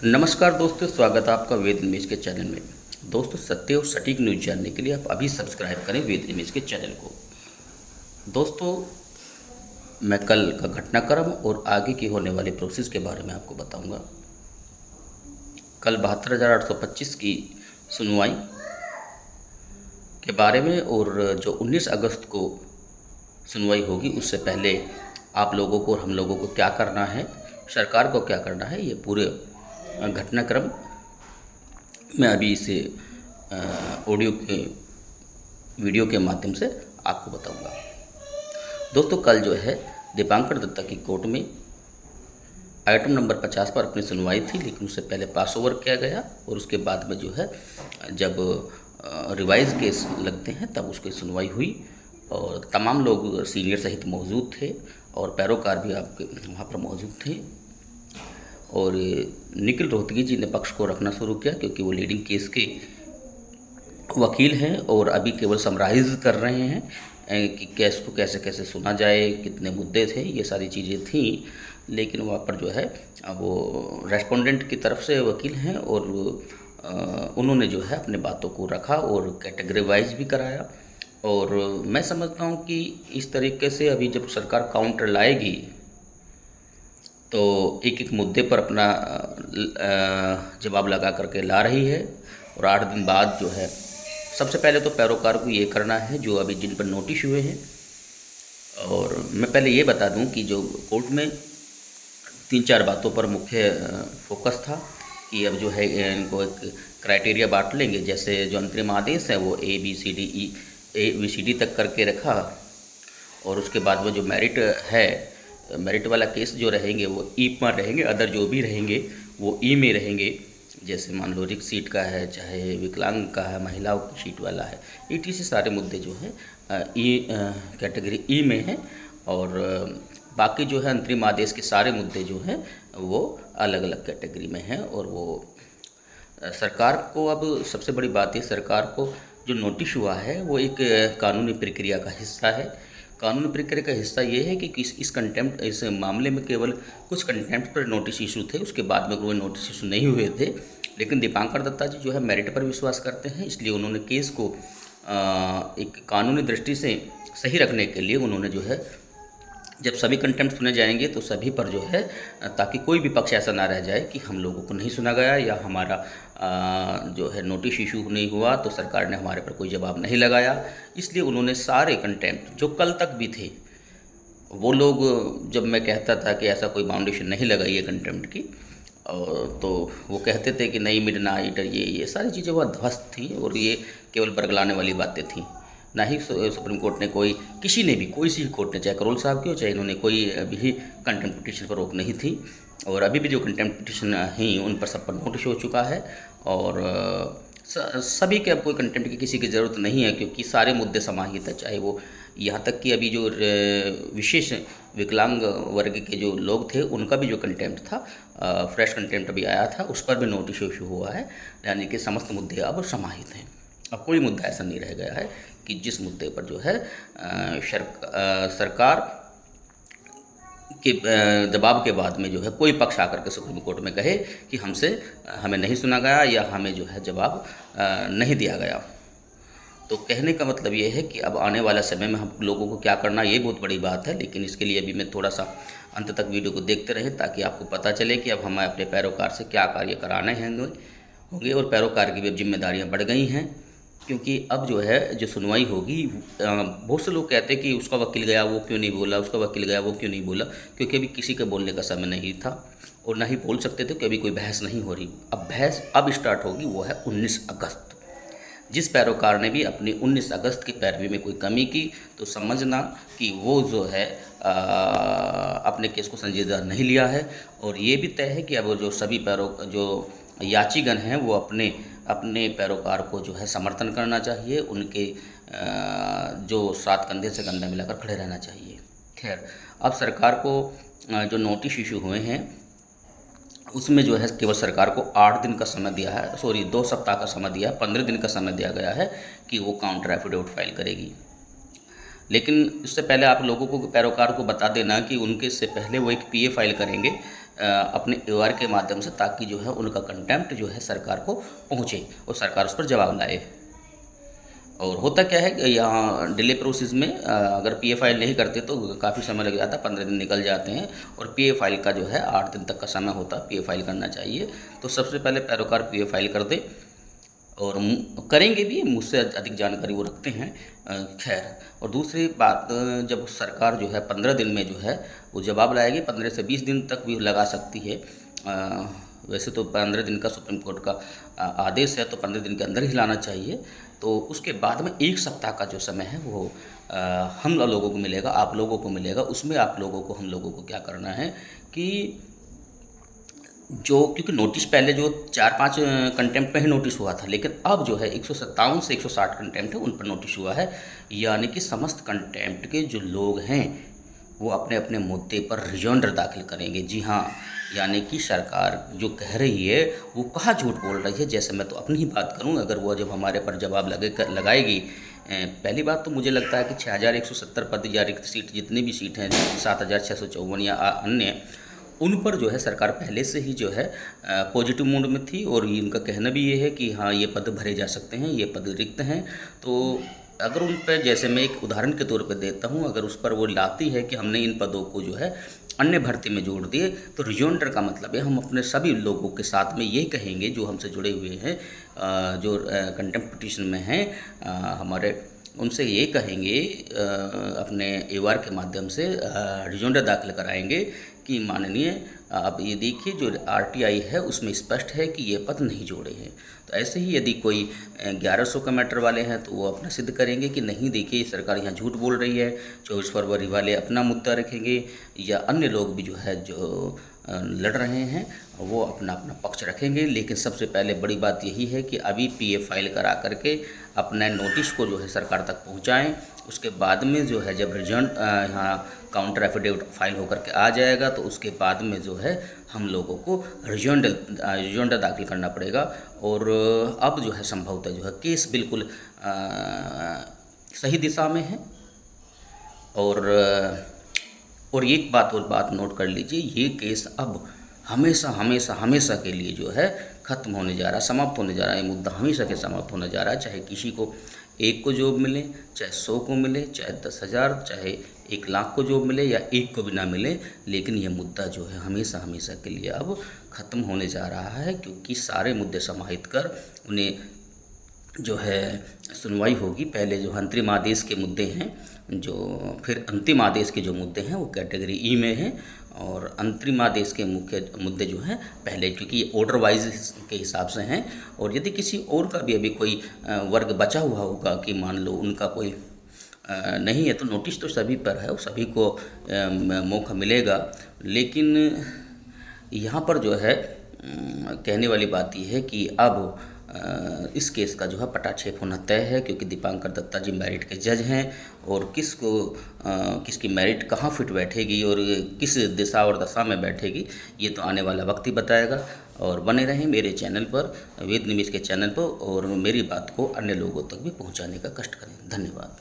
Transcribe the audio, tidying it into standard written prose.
नमस्कार दोस्तों, स्वागत है आपका वेद इमेज के चैनल में। दोस्तों, सत्य और सटीक न्यूज़ जानने के लिए आप अभी सब्सक्राइब करें वेद इमेज के चैनल को। दोस्तों, मैं कल का घटनाक्रम और आगे की होने वाली प्रोसेस के बारे में आपको बताऊंगा। कल 72,825 की सुनवाई के बारे में और जो 19 अगस्त को सुनवाई होगी उससे पहले आप लोगों को और हम लोगों को क्या करना है, सरकार को क्या करना है, ये पूरे घटनाक्रम मैं अभी इसे ऑडियो के वीडियो के माध्यम से आपको बताऊंगा। दोस्तों, कल जो है दीपांकर दत्ता की कोर्ट में आइटम नंबर 50 पर अपनी सुनवाई थी, लेकिन उससे पहले पास ओवर किया गया और उसके बाद में जो है जब रिवाइज केस लगते हैं तब उसकी सुनवाई हुई और तमाम लोग सीनियर सहित मौजूद थे और पैरोकार भी आपके वहाँ पर मौजूद थे। और निखिल रोहतगी जी ने पक्ष को रखना शुरू किया क्योंकि वो लीडिंग केस के वकील हैं और अभी केवल समराइज कर रहे हैं कि केस को कैसे कैसे सुना जाए, कितने मुद्दे थे, ये सारी चीज़ें थी। लेकिन वहाँ पर जो है वो रेस्पोंडेंट की तरफ से वकील हैं और उन्होंने जो है अपने बातों को रखा और कैटेगरी वाइज भी कराया। और मैं समझता हूँ कि इस तरीके से अभी जब सरकार काउंटर लाएगी तो एक एक मुद्दे पर अपना जवाब लगा करके ला रही है। और 8 दिन बाद जो है सबसे पहले तो पैरोकार को ये करना है जो अभी जिन पर नोटिस हुए हैं। और मैं पहले ये बता दूं कि जो कोर्ट में 3-4 बातों पर मुख्य फोकस था कि अब जो है इनको एक क्राइटेरिया बांट लेंगे। जैसे जो अंतरिम आदेश है वो ABCD तक करके रखा और उसके बाद में जो मेरिट है, मेरिट वाला केस जो रहेंगे वो ई पर रहेंगे, अदर जो भी रहेंगे वो ई में रहेंगे। जैसे मान लो रिक्त सीट का है, चाहे विकलांग का है, महिलाओं की सीट वाला है, ETC सारे मुद्दे जो हैं ई कैटेगरी ई में हैं। और बाकी जो है अंतरिम आदेश के सारे मुद्दे जो हैं वो अलग अलग कैटेगरी में हैं। और वो सरकार को अब सबसे बड़ी बात है, सरकार को जो नोटिस हुआ है वो एक कानूनी प्रक्रिया का हिस्सा है। कानूनी प्रक्रिया का हिस्सा ये है कि इस मामले में केवल कुछ कंटेम्प्ट पर नोटिस इशू थे, उसके बाद में कोई नोटिस इशू नहीं हुए थे। लेकिन दीपांकर दत्ता जी जो है मेरिट पर विश्वास करते हैं, इसलिए उन्होंने केस को एक कानूनी दृष्टि से सही रखने के लिए उन्होंने जो है जब सभी कंटेम्प्ट सुने जाएंगे तो सभी पर जो है, ताकि कोई भी पक्ष ऐसा ना रह जाए कि हम लोगों को नहीं सुना गया या हमारा जो है नोटिस इशू नहीं हुआ तो सरकार ने हमारे पर कोई जवाब नहीं लगाया। इसलिए उन्होंने सारे कंटेम्प्ट जो कल तक भी थे, वो लोग जब मैं कहता था कि ऐसा कोई बाउंडेशन नहीं लगाई है कंटेम्प्ट की, तो वो कहते थे कि नहीं मिडनाइट ये सारी चीज़ें वह ध्वस्त थी और ये केवल बरगलाने वाली बातें थीं। ना ही सुप्रीम कोर्ट ने किसी ने भी, कोई सी कोर्ट ने, चाहे करोल साहब की हो, चाहे इन्होंने कोई भी कंटेम्प्ट पिटिशन पर रोक नहीं थी। और अभी भी जो कंटेम्प्ट पिटिशन हैं उन पर सब पर नोटिस हो चुका है और सभी के अब कोई कंटेम्प्ट की किसी की ज़रूरत नहीं है क्योंकि सारे मुद्दे समाहित है। चाहे वो यहाँ तक कि अभी जो विशेष विकलांग वर्ग के जो लोग थे उनका भी जो कंटेम्प्ट था, फ्रेश कंटेम्प्ट अभी आया था, उस पर भी नोटिस इशू हुआ है। यानी कि समस्त मुद्दे अब समाहित हैं। अब कोई मुद्दा ऐसा नहीं रह गया है कि जिस मुद्दे पर जो है सरकार के जवाब के बाद में जो है कोई पक्ष आकर के सुप्रीम कोर्ट में कहे कि हमें नहीं सुना गया या हमें जो है जवाब नहीं दिया गया। तो कहने का मतलब ये है कि अब आने वाला समय में हम लोगों को क्या करना, ये बहुत बड़ी बात है। लेकिन इसके लिए अभी मैं थोड़ा सा अंत तक वीडियो को देखते रहें ताकि आपको पता चले कि अब हमें अपने पैरोकार से क्या कार्य कराने होंगे। और पैरोकार की भी अब जिम्मेदारियाँ बढ़ गई हैं क्योंकि अब जो है जो सुनवाई होगी, बहुत से लोग कहते हैं कि उसका वकील गया वो क्यों नहीं बोला, उसका वकील गया वो क्यों नहीं बोला, क्योंकि अभी किसी के बोलने का समय नहीं था और ना ही बोल सकते थे कि अभी कोई बहस नहीं हो रही। अब बहस अब स्टार्ट होगी, वो है 19 अगस्त। जिस पैरोकार ने भी अपनी 19 अगस्त की पैरवी में कोई कमी की तो समझना कि वो जो है अपने केस को संजीदा नहीं लिया है। और ये भी तय है कि अब जो सभी जो याचीगण हैं वो अपने पैरोकार को जो है समर्थन करना चाहिए, उनके जो साथ कंधे से कंधा मिलाकर खड़े रहना चाहिए। खैर, अब सरकार को जो नोटिस इशू हुए हैं उसमें जो है केवल सरकार को 8 दिन का समय दिया है, 2 सप्ताह का समय दिया है, 15 दिन का समय दिया गया है कि वो काउंटर एफिडेविट फाइल करेगी। लेकिन इससे पहले आप लोगों को, पैरोकार को बता देना कि उनके से पहले वो एक PA फाइल करेंगे अपने व्यवहार के माध्यम से, ताकि जो है उनका कंटेम्प्ट जो है सरकार को पहुँचे और सरकार उस पर जवाब लाए। और होता क्या है कि यहाँ डिले प्रोसेस में अगर पीए फाइल नहीं करते तो काफ़ी समय लग जाता है, 15 दिन निकल जाते हैं, और पीए फाइल का जो है 8 दिन तक का समय होता है, पीए फाइल करना चाहिए। तो सबसे पहले पैरोकार पीए फाइल कर दे, और करेंगे भी, मुझसे अधिक जानकारी वो रखते हैं। खैर, और दूसरी बात, जब सरकार जो है 15 दिन में जो है वो जवाब लाएगी, 15 से 20 दिन तक भी लगा सकती है। वैसे तो 15 दिन का सुप्रीम कोर्ट का आदेश है, तो 15 दिन के अंदर ही लाना चाहिए। तो उसके बाद में 1 सप्ताह का जो समय है वो हम लोगों को मिलेगा, आप लोगों को मिलेगा। उसमें आप लोगों को, हम लोगों को क्या करना है कि जो, क्योंकि नोटिस पहले जो 4-5 कंटेम्प्ट में ही नोटिस हुआ था, लेकिन अब जो है 157 से 160 कंटेम्प्ट है उन पर नोटिस हुआ है। यानी कि समस्त कंटेम्प्ट के जो लोग हैं वो अपने अपने मुद्दे पर रिजॉइंडर दाखिल करेंगे। जी हाँ, यानी कि सरकार जो कह रही है वो कहाँ झूठ बोल रही है। जैसे मैं तो अपनी ही बात करूँ, अगर वो जब हमारे पर जवाब लगाएगी, पहली बात तो मुझे लगता है कि 6170 पद या रिक्त सीट, जितनी भी सीट हैं 7654 या अन्य, उन पर जो है सरकार पहले से ही जो है पॉजिटिव मोड में थी, और इनका कहना भी ये है कि हाँ, ये पद भरे जा सकते हैं, ये पद रिक्त हैं। तो अगर उन पर, जैसे मैं एक उदाहरण के तौर पे देता हूँ, अगर उस पर वो लाती है कि हमने इन पदों को जो है अन्य भर्ती में जोड़ दिए, तो रिजॉइंडर का मतलब है हम अपने सभी लोगों के साथ में ये कहेंगे जो हमसे जुड़े हुए हैं, जो कंटेम्प्ट पिटीशन में हैं हमारे, उनसे ये कहेंगे, अपने एवार के माध्यम से रिजॉइंडर दाखिल कराएंगे कि माननीय, आप ये देखिए जो आरटीआई है उसमें स्पष्ट है कि ये पद नहीं जोड़े हैं। तो ऐसे ही यदि कोई 1100 का मैटर वाले हैं तो वो अपना सिद्ध करेंगे कि नहीं, देखिए सरकार यहाँ झूठ बोल रही है। 24 फरवरी वाले अपना मुद्दा रखेंगे, या अन्य लोग भी जो है जो लड़ रहे हैं वो अपना अपना पक्ष रखेंगे। लेकिन सबसे पहले बड़ी बात यही है कि अभी पीए फाइल करा करके अपने नोटिस को जो है सरकार तक पहुंचाएं। उसके बाद में जो है जब रिजल्ट यहाँ काउंटर एफिडेविट फाइल होकर के आ जाएगा, तो उसके बाद में जो है हम लोगों को रिजॉइंडर दाखिल करना पड़ेगा। और अब जो है संभवतः जो है केस बिल्कुल सही दिशा में है। और एक बात और बात नोट कर लीजिए, ये केस अब हमेशा हमेशा हमेशा के लिए जो है ख़त्म होने जा रहा है, समाप्त होने जा रहा है। ये मुद्दा हमेशा के समाप्त होने जा रहा है। चाहे किसी को 1 को जॉब मिले, चाहे 100 को मिले, चाहे 10,000, चाहे 1 लाख को जॉब मिले, या 1 को भी ना मिले, लेकिन ये मुद्दा जो है हमेशा हमेशा के लिए अब ख़त्म होने जा रहा है। क्योंकि सारे मुद्दे समाहित कर उन्हें जो है सुनवाई होगी। पहले जो अंतरिम आदेश के मुद्दे हैं, जो फिर अंतिम आदेश के जो मुद्दे हैं वो कैटेगरी ई में हैं, और अंतरिम आदेश के मुख्य मुद्दे जो हैं पहले, क्योंकि ये ऑर्डर वाइज के हिसाब से हैं। और यदि किसी और का भी अभी कोई वर्ग बचा हुआ होगा कि मान लो उनका कोई नहीं है, तो नोटिस तो सभी पर है, सभी को मौका मिलेगा। लेकिन यहाँ पर जो है कहने वाली बात यह है कि अब इस केस का जो है पटाक्षेप होना तय है, क्योंकि दीपांकर दत्ता जी मेरिट के जज हैं, और किसकी मेरिट कहाँ फिट बैठेगी और किस दिशा और दशा में बैठेगी, ये तो आने वाला वक्त ही बताएगा। और बने रहें मेरे चैनल पर, वेद निमिष के चैनल पर, और मेरी बात को अन्य लोगों तक भी पहुंचाने का कष्ट करें। धन्यवाद।